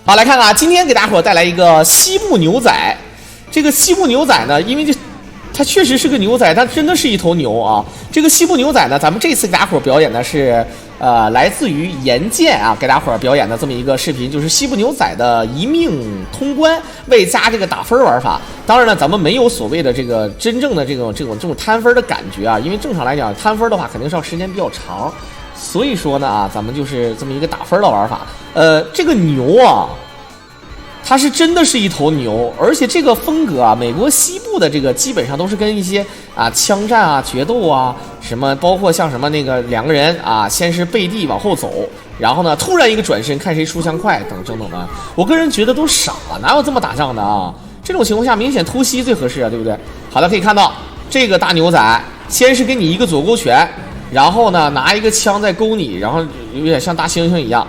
好，来看看啊，今天给大伙带来一个西部牛仔。这个西部牛仔呢，因为它确实是个牛仔，它真的是一头牛啊。这个西部牛仔呢，咱们这次给大伙表演的是来自于岩剑啊，给大伙表演的这么一个视频，就是西部牛仔的一命通关未加这个打分玩法。当然呢，咱们没有所谓的这个真正的这种摊分的感觉啊，因为正常来讲摊分的话肯定是要时间比较长。所以说呢啊，咱们就是这么一个打分的玩法。这个牛啊，它是真的是一头牛，而且这个风格啊，美国西部的这个基本上都是跟一些啊枪战啊、决斗啊什么，包括像什么那个两个人啊，先是背地往后走，然后呢突然一个转身，看谁出枪快等的。我个人觉得都傻了，哪有这么打仗的啊？这种情况下，明显偷袭最合适啊，对不对？好的，可以看到这个大牛仔先是给你一个左勾拳。然后呢，拿一个枪在勾你，然后有点像大猩猩一样，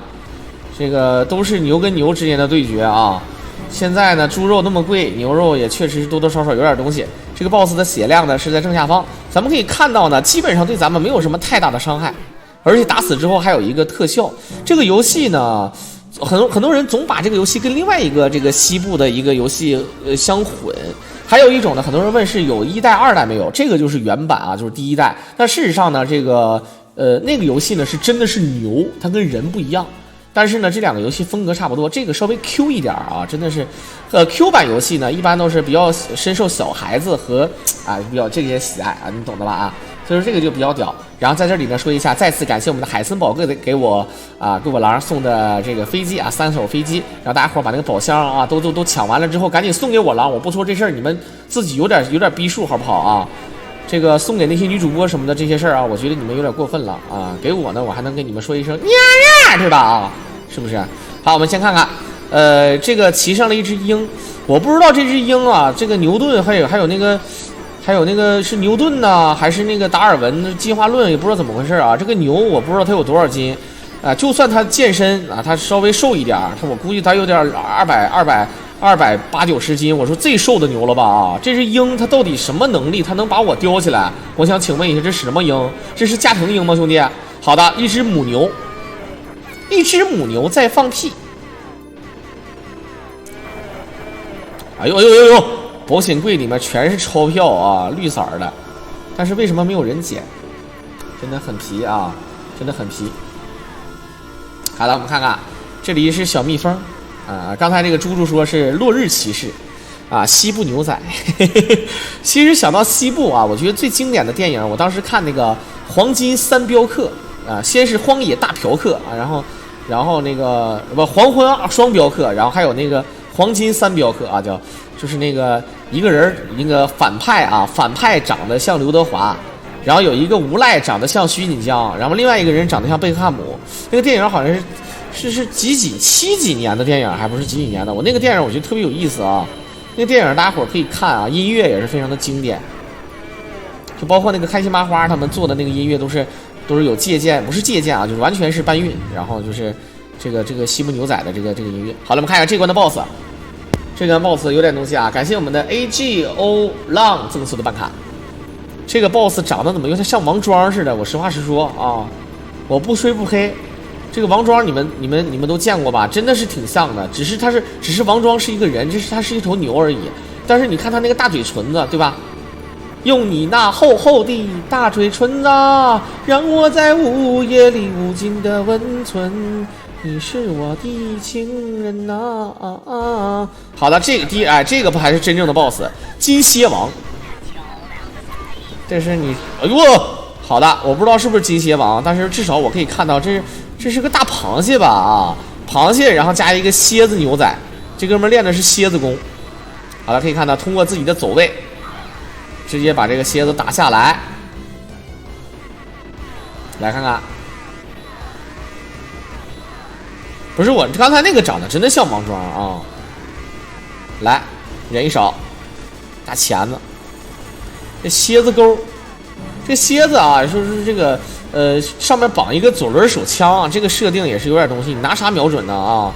这个都是牛跟牛之间的对决啊。现在呢，猪肉那么贵，牛肉也确实多多少少有点东西。这个 BOSS 的血量呢是在正下方，咱们可以看到呢，基本上对咱们没有什么太大的伤害，而且打死之后还有一个特效。这个游戏呢，很多人总把这个游戏跟另外一个这个西部的一个游戏相混。还有一种呢，很多人问是有1代2代没有，这个就是原版啊，就是第1代。但事实上呢，这个那个游戏呢是真的是牛，它跟人不一样。但是呢，这两个游戏风格差不多，这个稍微 Q 一点啊，真的是，Q 版游戏呢一般都是比较深受小孩子和比较这些喜爱啊，你懂的吧啊？所以说这个就比较屌。然后在这里呢说一下，再次感谢我们的海森宝哥给我狼送的这个飞机啊，3艘飞机，然后大家伙把那个宝箱啊都抢完了之后，赶紧送给我狼，我不说这事儿，你们自己有点逼数好不好啊？这个送给那些女主播什么的这些事儿啊，我觉得你们有点过分了啊！给我呢，我还能跟你们说一声呀呀，对吧啊？是不是？好，我们先看看，这个骑上了一只鹰，我不知道这只鹰啊，这个牛顿还有那个是牛顿呢，还是那个达尔文进化论，也不知道怎么回事啊。这个牛我不知道它有多少斤，就算它健身啊，它稍微瘦一点，我估计它有点280-90斤，我说最瘦的牛了吧啊！这只鹰它到底什么能力？它能把我叼起来？我想请问一下，这是什么鹰？这是加藤鹰吗，兄弟？好的，一只母牛在放屁。哎呦！保险柜里面全是钞票啊，绿色的，但是为什么没有人捡？真的很皮啊，真的很皮。好了，我们看看，这里是小蜜蜂啊。刚才这个猪说是落日骑士啊，西部牛仔。其实想到西部啊，我觉得最经典的电影，我当时看那个《黄金3镖客》啊，先是《荒野大嫖客》啊，然后那个黄昏双镖客，然后还有那个黄金3镖客啊，就是那个一个人那个反派长得像刘德华，然后有一个无赖长得像徐锦江，然后另外一个人长得像贝克汉姆。那个电影好像是七几年的电影，还不是几年的。我那个电影我觉得特别有意思啊，那个电影大家伙可以看啊，音乐也是非常的经典，就包括那个开心麻花他们做的那个音乐都是有借鉴，不是借鉴啊，就是完全是搬运。然后就是这个西部牛仔的这个音乐。好了，我们看一下这关的 BOSS。这个 BOSS 有点东西啊，感谢我们的 AGO 浪赠送的办卡。这个 BOSS 长得怎么有点像王庄似的？我实话实说啊，我不吹不黑。这个王庄你们都见过吧？真的是挺像的，只是王庄是一个人，他是一头牛而已。但是你看他那个大嘴唇子，对吧？用你那厚厚的大嘴唇子，让我在午夜里无尽的温存。你是我的情人呐好的，这个不还是真正的 BOSS 金蝎王？这是你，哎呦，好的，我不知道是不是金蝎王，但是至少我可以看到这是个大螃蟹吧啊，螃蟹，然后加一个蝎子牛仔，这哥们练的是蝎子功。好了，可以看到通过自己的走位，直接把这个蝎子打下来。来看看。不是我刚才那个长得真的像王庄啊！来，人一少，大钳子，这蝎子钩，这蝎子啊，说是这个上面绑一个左轮手枪啊，这个设定也是有点东西。你拿啥瞄准呢啊？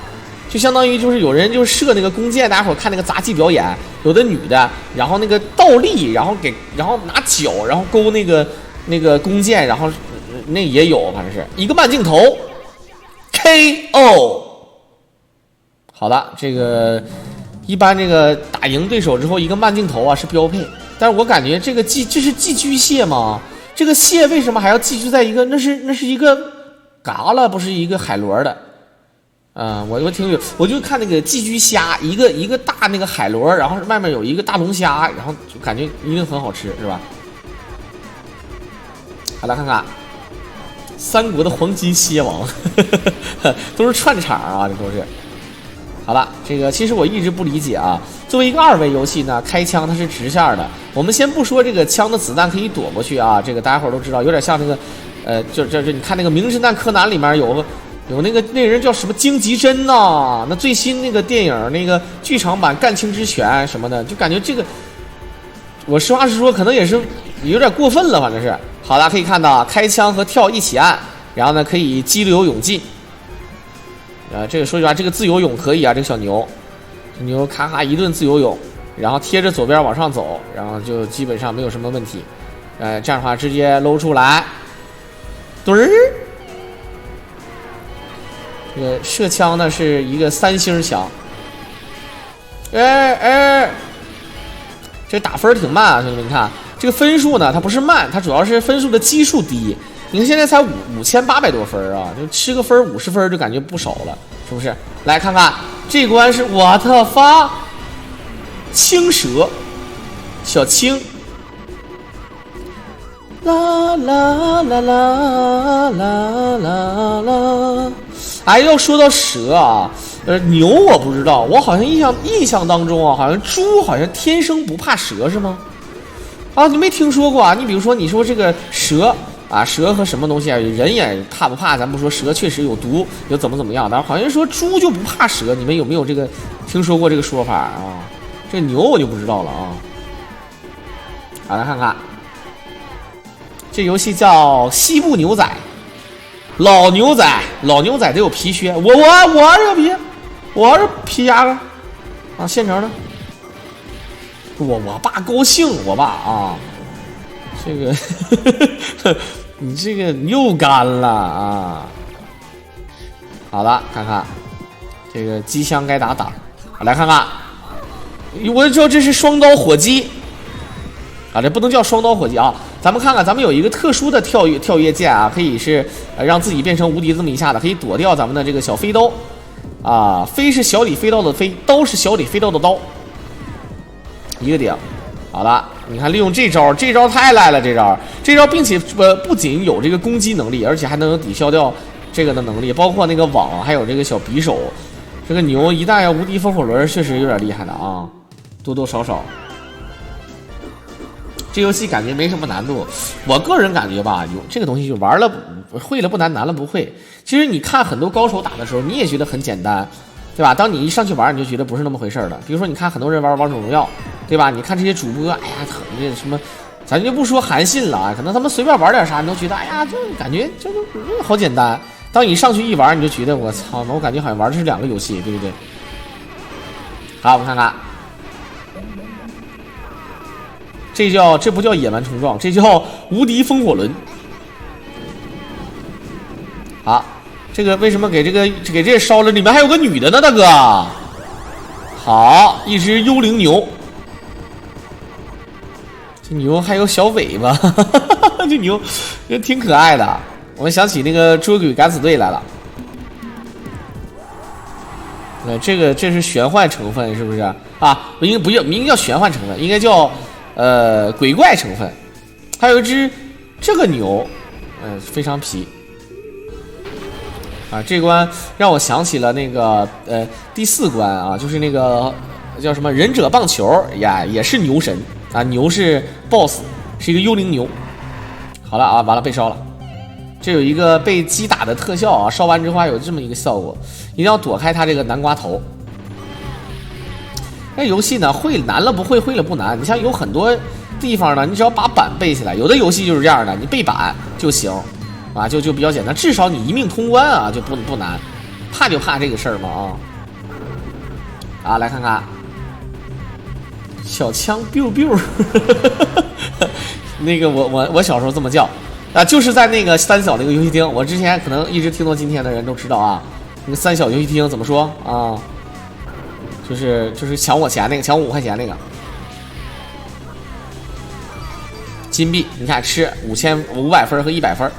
就相当于就是有人就射那个弓箭，大家伙看那个杂技表演，有的女的，然后那个倒立，然后拿脚，然后勾那个弓箭，然后那也有，反正是一个慢镜头。KO，好的，这个一般这个打赢对手之后一个慢镜头啊是标配，但是我感觉这是寄居蟹吗？这个蟹为什么还要寄居在一个那是一个嘎了，不是一个海螺的。我挺有，我就看那个寄居虾，一个大那个海螺，然后外面有一个大龙虾，然后就感觉一定很好吃，是吧？好，来看看三国的黄金蝎王，都是串场啊，这都是。好了，这个其实我一直不理解啊，作为一个2维游戏呢，开枪它是直线的。我们先不说这个枪的子弹可以躲过去啊，这个大家伙都知道，有点像那个这你看那个《名侦探柯南》里面有那个人叫什么荆棘真呐，那最新那个电影那个剧场版《干青之拳》什么的，就感觉这个，我实话实说，可能也是有点过分了，反正是。好，大家可以看到，开枪和跳一起按，然后呢可以激流勇进。这个说句实话，这个自由泳可以啊，这个小牛咔咔一顿自由泳，然后贴着左边往上走，然后就基本上没有什么问题。这样的话直接搂出来，墩儿。这个射枪呢是一个3星枪，这打分挺慢啊，兄弟们，你看这个分数呢，它不是慢，它主要是分数的基数低。你看现在才5800多分啊，就吃个分50分就感觉不少了，是不是？来看看这关是我的发青蛇，小青，啦啦啦啦啦啦啦。哎，要说到蛇啊，牛我不知道，我好像印象当中啊，好像猪好像天生不怕蛇是吗？啊，你没听说过啊？你比如说你说这个蛇。蛇和什么东西啊？人也怕不怕？咱不说，蛇确实有毒，有怎么样？但是好像说猪就不怕蛇，你们有没有这个听说过这个说法啊？这牛我就不知道了啊。好，来看看，这游戏叫西部牛仔，老牛仔得有皮靴，我这个皮，我这皮夹克啊，现成的。我爸高兴，我爸啊，这个。你这个又干了啊！好了，看看这个机枪该打，来看看，我就知道这是双刀火鸡啊，这不能叫双刀火鸡啊！咱们看看，咱们有一个特殊的跳跃键啊，可以是让自己变成无敌这么一下的，可以躲掉咱们的这个小飞刀啊，飞是小李飞刀的飞，刀是小李飞刀的刀，一个顶。好了，你看利用这招太赖了，这招，并且不仅有这个攻击能力，而且还能有抵消掉这个的能力，包括那个网，还有这个小匕首。这个牛一旦要无敌风火轮，确实有点厉害的啊，多多少少。这游戏感觉没什么难度，我个人感觉吧，有这个东西就玩了会了不难，难了不会。其实你看很多高手打的时候，你也觉得很简单。对吧？当你一上去玩，你就觉得不是那么回事了。比如说，你看很多人玩王者荣耀，对吧？你看这些主播，哎呀，那什么，咱就不说韩信了啊，可能他们随便玩点啥，你都觉得，哎呀，就感觉这就好简单。当你上去一玩，你就觉得，我操，我感觉好像玩的是2个游戏，对不对？好，我们看看，这不叫野蛮冲撞，这叫无敌风火轮。好。这个为什么给这烧了？里面还有个女的呢，大哥。好，一只幽灵牛，这牛还有小尾巴，这牛也挺可爱的。我想起那个捉鬼敢死队来了。这是玄幻成分是不是啊？不应该叫玄幻成分，应该叫鬼怪成分。还有一只这个牛，非常皮。啊，这关让我想起了那个第4关啊，就是那个叫什么忍者棒球呀，也是牛神啊，牛是 BOSS， 是一个幽灵牛。好了啊，完了被烧了，这有一个被击打的特效啊，烧完之后还有这么一个效果，一定要躲开它这个南瓜头。这游戏呢，会难了不会，会了不难。你像有很多地方呢，你只要把板背起来，有的游戏就是这样的，你背板就行。啊，就比较简单，至少你一命通关啊，就不难，怕就怕这个事儿嘛啊！来看看小枪 biu biu， 那个我小时候这么叫啊，就是在那个三小那个游戏厅，我之前可能一直听到今天的人都知道啊，那个三小游戏厅怎么说啊？就是抢我钱那个，抢我5块钱那个。金币，你看吃5500分和100分，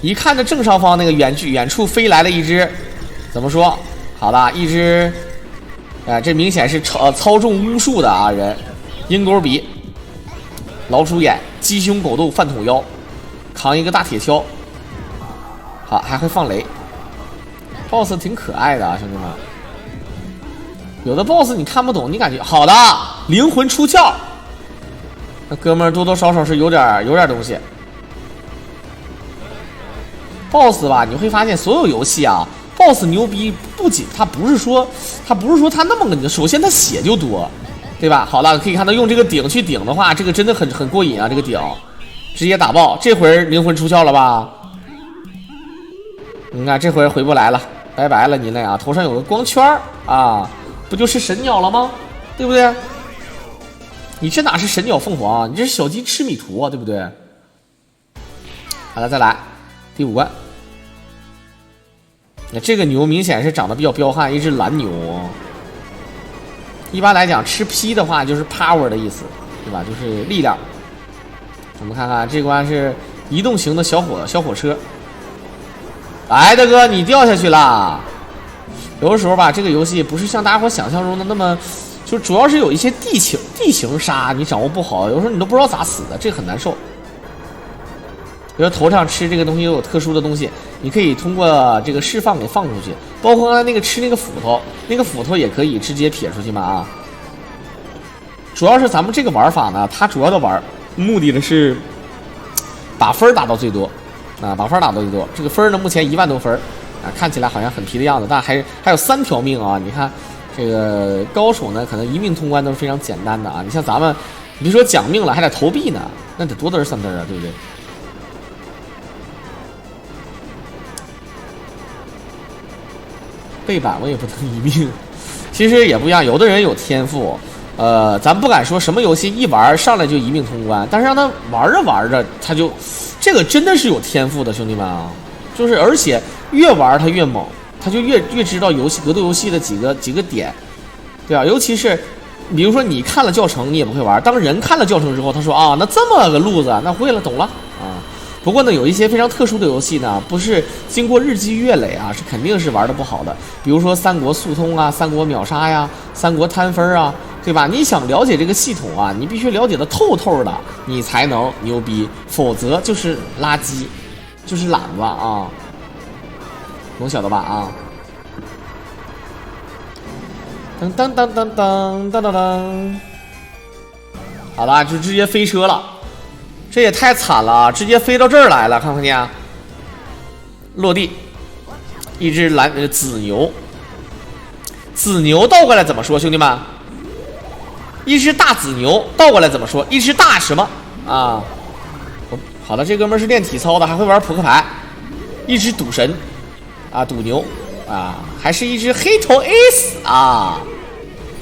一看这正上方那个远处飞来了一只，怎么说？好的，一只，这明显是操纵巫术的啊人，鹰钩鼻，老鼠眼，鸡胸狗斗饭桶腰，扛一个大铁锹，好还会放雷。BOSS 挺可爱的啊，兄弟们。有的 BOSS 你看不懂，你感觉好的灵魂出窍。那哥们儿多多少少是有点东西。BOSS 吧，你会发现所有游戏啊 ，BOSS 牛逼不仅他不是说他那么个，首先他血就多，对吧？好了，可以看到用这个顶去顶的话，这个真的很过瘾啊，这个顶直接打爆。这回灵魂出窍了吧？你看这回回不来了，拜拜了你那啊，头上有个光圈啊，不就是神鸟了吗？对不对？你这哪是神鸟凤凰啊，你这是小鸡吃米图啊，对不对？好了，再来第5关。那这个牛明显是长得比较彪悍，一只蓝牛。一般来讲，吃 P 的话就是 power 的意思，对吧？就是力量。我们看看这关是移动型的小火车。哎，大哥，你掉下去了。有的时候吧，这个游戏不是像大家伙想象中的那么。就主要是有一些地形杀你掌握不好，有时候你都不知道咋死的，这很难受。比如头上吃这个东西有特殊的东西，你可以通过这个释放给放出去，包括刚才那个吃那个斧头，那个斧头也可以直接撇出去嘛啊。主要是咱们这个玩法呢，它主要的目的的是把分打到最多啊，把分打到最多。这个分呢，目前1万多分啊，看起来好像很皮的样子，但还有3条命啊，你看。这个高手呢，可能1命通关都是非常简单的啊。你像咱们，你别说讲命了，还得投币呢，那得多嘚3嘚啊，对不对？背板我也不能1命，其实也不一样。有的人有天赋，咱不敢说什么游戏一玩上来就1命通关，但是让他玩着玩着，他就这个真的是有天赋的，兄弟们啊，就是而且越玩他越猛。他就越知道格斗游戏的几个点，对吧？尤其是，比如说你看了教程，你也不会玩。当人看了教程之后，他说啊，那这么个路子，那会了，懂了啊。不过呢，有一些非常特殊的游戏呢，不是经过日积月累啊，是肯定是玩的不好的。比如说三国速通啊、三国秒杀呀、三国摊分啊，对吧？你想了解这个系统啊，你必须了解的透透的，你才能牛逼，否则就是垃圾，就是懒子啊。能晓得吧啊！噔噔噔噔噔噔噔噔，好了，就直接飞车了，这也太惨了，直接飞到这儿来了，看看见？落地，一只紫牛，紫牛倒过来怎么说，兄弟们？一只大紫牛倒过来怎么说？一只大什么啊？好的，这哥们儿是练体操的，还会玩扑克牌，一只赌神。啊，赌牛啊，还是一只黑头 S 啊，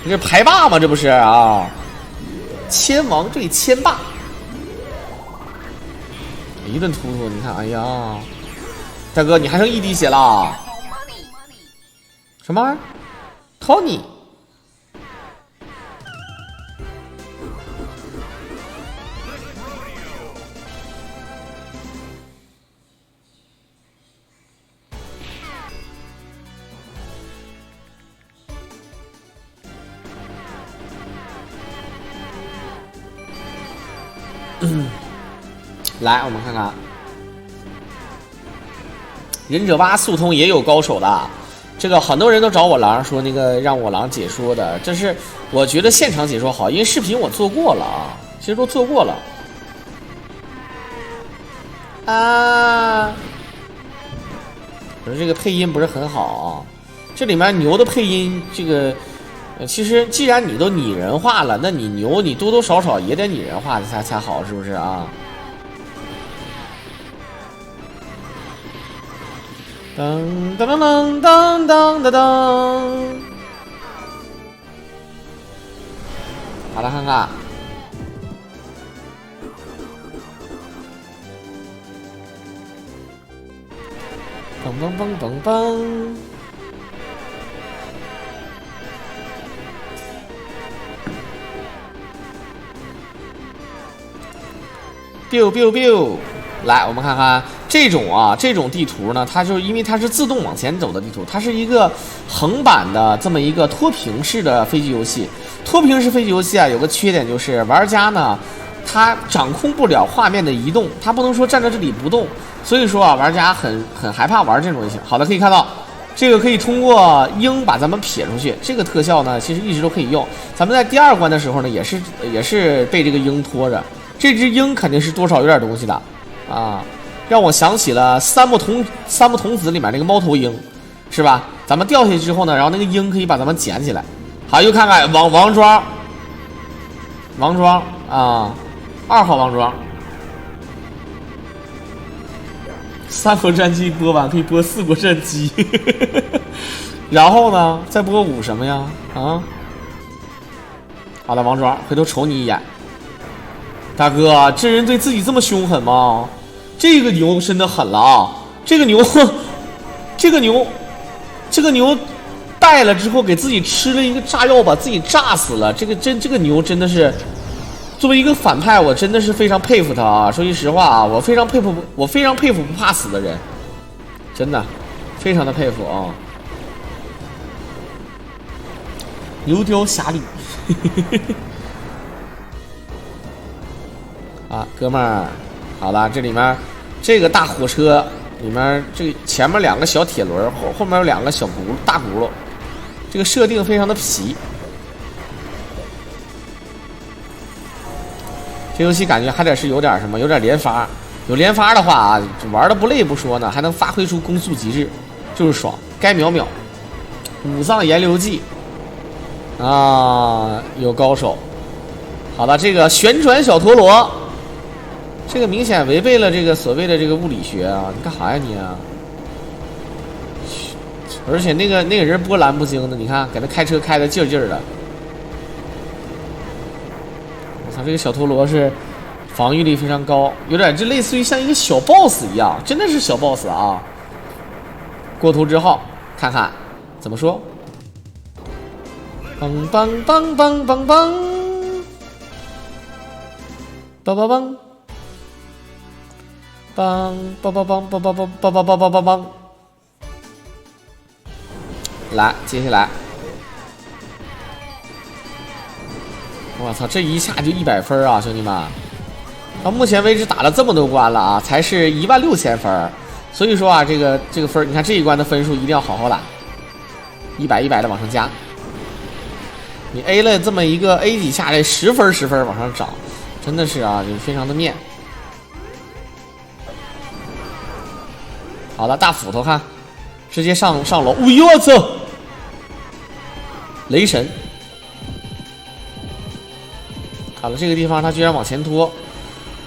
这是排霸吗？这不是啊，千王对千霸，一顿突突，你看，哎呀，大哥，你还剩1滴血了，什么玩意儿 ？Tony。来，我们看看，忍者蛙速通也有高手的，这个很多人都找我狼说那个让我狼解说的，这是我觉得现场解说好，因为视频我做过了啊，其实都做过了啊。可是这个配音不是很好啊，这里面牛的配音这个。其实，既然你都拟人化了，那你牛你多多少少也得拟人化才好，是不是啊？噔噔噔噔噔噔噔，好了，看看，噔噔噔噔噔。biu biu biu。来，我们看看这种地图呢，它就是因为它是自动往前走的地图，它是一个横版的这么一个脱屏式的飞机游戏。脱屏式飞机游戏啊，有个缺点就是玩家呢，他掌控不了画面的移动，他不能说站在这里不动，所以说啊，玩家很害怕玩这种游戏。好的，可以看到这个可以通过鹰把咱们撇出去，这个特效呢，其实一直都可以用。咱们在第2关的时候呢，也是被这个鹰拖着，这只鹰肯定是多少有点东西的。啊，让我想起了三木童子里面那个猫头鹰，是吧？咱们掉下去之后呢，然后那个鹰可以把咱们捡起来。好，又看看王庄啊，2号王庄。3国战记播完可以播4国战记，然后呢，再播5什么呀？啊，好的，王庄，回头瞅你一眼。大哥，这人对自己这么凶狠吗？这个牛真的狠了啊！这个牛带了之后给自己吃了一个炸药，把自己炸死了。这个牛真的是，作为一个反派，我真的是非常佩服他啊！说句实话啊，我非常佩服不怕死的人，真的非常的佩服啊！牛雕侠侣。啊，哥们儿，好了，这里面这个大火车里面，这前面2个小铁轮，后面有2个小大轱辘，这个设定非常的皮。这游戏感觉还得是有点什么，有点连发，有连发的话啊，玩的不累不说呢，还能发挥出攻速极致，就是爽，该秒秒。武藏岩流记啊，有高手。好的，这个旋转小陀螺。这个明显违背了这个所谓的这个物理学啊！你干啥呀你啊？而且那个人波澜不惊的，你看给他开车开的劲劲的。我操，这个小陀螺是防御力非常高，有点就类似于像一个小 boss 一样，真的是小 boss 啊！过图之后看看怎么说？梆梆梆梆梆梆，梆梆梆。梆梆梆梆梆梆梆梆梆梆梆梆，来，接下来，我操，这一下就100分啊，兄弟们！到目前为止打了这么多关了啊，才是16000分，所以说啊，这个分，你看这一关的分数一定要好好打，100的往上加。你 A 了这么一个 A 几下来10分往上涨，真的是啊，就非常的面。好了，大斧头看，直接上楼。哎呦我操！雷神。好了，这个地方他居然往前拖，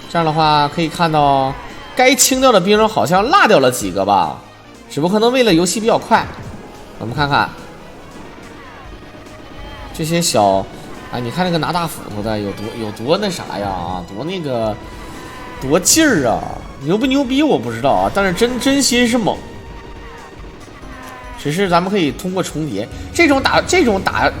这样的话可以看到，该清掉的兵好像落掉了几个吧，只不过可能为了游戏比较快。我们看看这些小，哎，你看那个拿大斧头的有多那啥呀啊，多劲儿啊！牛不牛逼我不知道啊，但是真心是猛。只是咱们可以通过重叠这种打，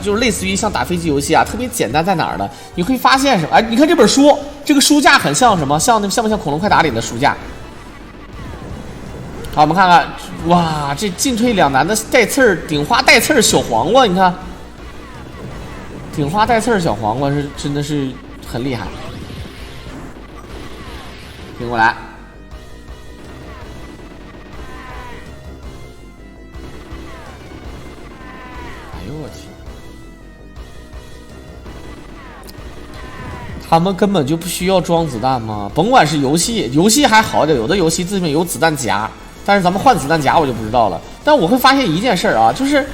就是类似于像打飞机游戏啊，特别简单在哪儿呢？你会发现什么？哎，你看这本书，这个书架很像什么？像不像恐龙快打里的书架？好，我们看看，哇，这进退两难的带刺儿顶花带刺儿小黄瓜，你看，顶花带刺儿小黄瓜是真的是很厉害。顶过来。我去，他们根本就不需要装子弹吗？甭管是游戏还好点，有的游戏自面有子弹夹，但是咱们换子弹夹我就不知道了。但我会发现一件事啊，就是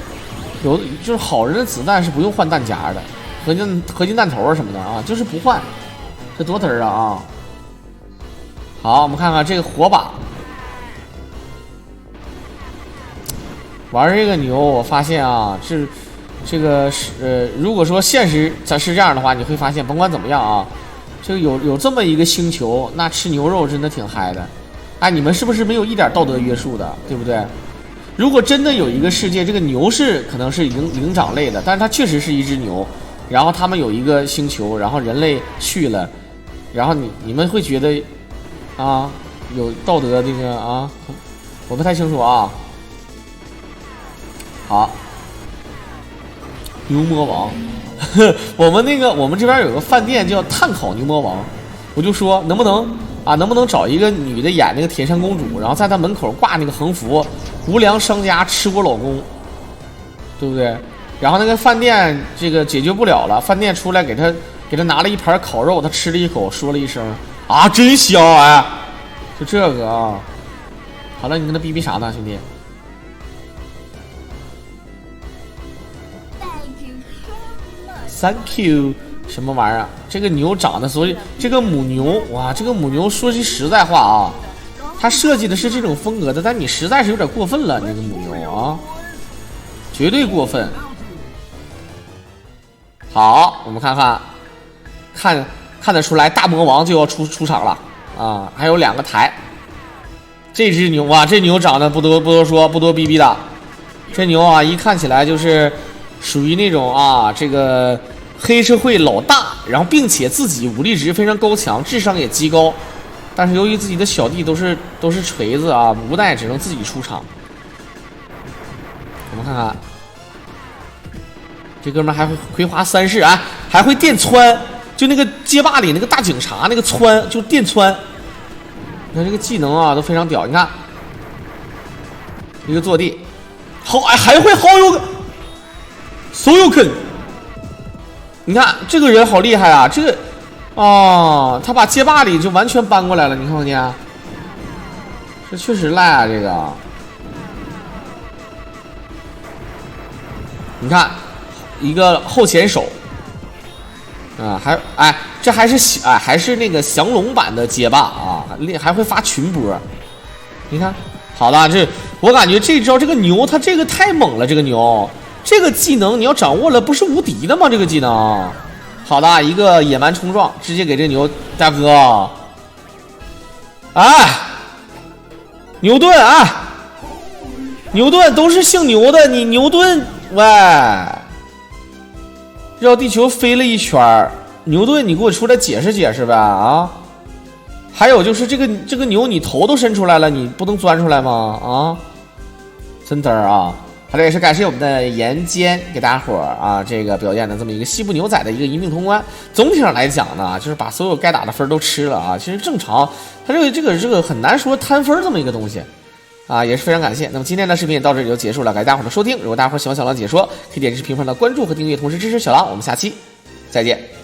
好人的子弹是不用换弹夹的，合金弹头什么的啊，就是不换，这多嘚儿啊！好，我们看看这个火把。玩这个牛，我发现啊，这个是如果说现实咱是这样的话，你会发现，甭管怎么样啊，这个有这么一个星球，那吃牛肉真的挺嗨的。哎，你们是不是没有一点道德约束的，对不对？如果真的有一个世界，这个牛是可能是灵长类的，但是它确实是一只牛，然后他们有一个星球，然后人类去了，然后你们会觉得啊，有道德这个啊，我不太清楚啊。好，牛魔王，我们这边有个饭店叫炭烤牛魔王，我就说能不能找一个女的演那个铁扇公主，然后在她门口挂那个横幅，无良商家吃我老公，对不对？然后那个饭店这个解决不了了，饭店出来给他拿了一盘烤肉，他吃了一口，说了一声啊，真香哎，就这个啊。好了，你跟他逼逼啥呢，兄弟？Thank you， 什么玩意儿？这个牛长得，所以这个母牛，哇，这个母牛说句实在话啊，它设计的是这种风格的，但你实在是有点过分了，这个母牛啊，绝对过分。好，我们看得出来，大魔王就要出场了啊！还有2个台，这只牛哇，这牛长得不多说，不多逼逼的，这牛啊，一看起来就是属于那种啊，这个黑社会老大，然后并且自己武力值非常高强，智商也极高，但是由于自己的小弟都是锤子啊，无奈只能自己出场。我们看看。这哥们还会葵花三式啊，还会电窜，就那个街霸里那个大警察那个窜，就电窜。你看这个技能啊，都非常屌。你看，一个坐地，好，还会好有个所有坑。你看这个人好厉害啊，这个哦，他把街霸里就完全搬过来了，你看不见？这确实赖啊，这个。你看。一个后前手啊，这还是那个降龙版的街霸啊，还会发群波。你看，好了，我感觉这招这个牛，它这个太猛了，这个牛这个技能你要掌握了，不是无敌的吗？这个技能，好的，一个野蛮冲撞，直接给这牛大哥，哎，牛顿啊，牛顿都是姓牛的，你牛顿喂。绕地球飞了一圈，牛顿，你给我出来解释解释呗啊！还有就是这个牛，你头都伸出来了，你不能钻出来吗？啊，真的啊！好的，也是感谢我们的岩间给大家伙啊，这个表演的这么一个西部牛仔的一个一命通关。总体上来讲呢，就是把所有该打的分都吃了啊。其实正常，它这个很难说摊分这么一个东西。啊，也是非常感谢。那么今天的视频也到这里就结束了，感谢大伙的收听。如果大伙喜欢小狼解说，可以点击视频上的关注和订阅，同时支持小狼。我们下期再见。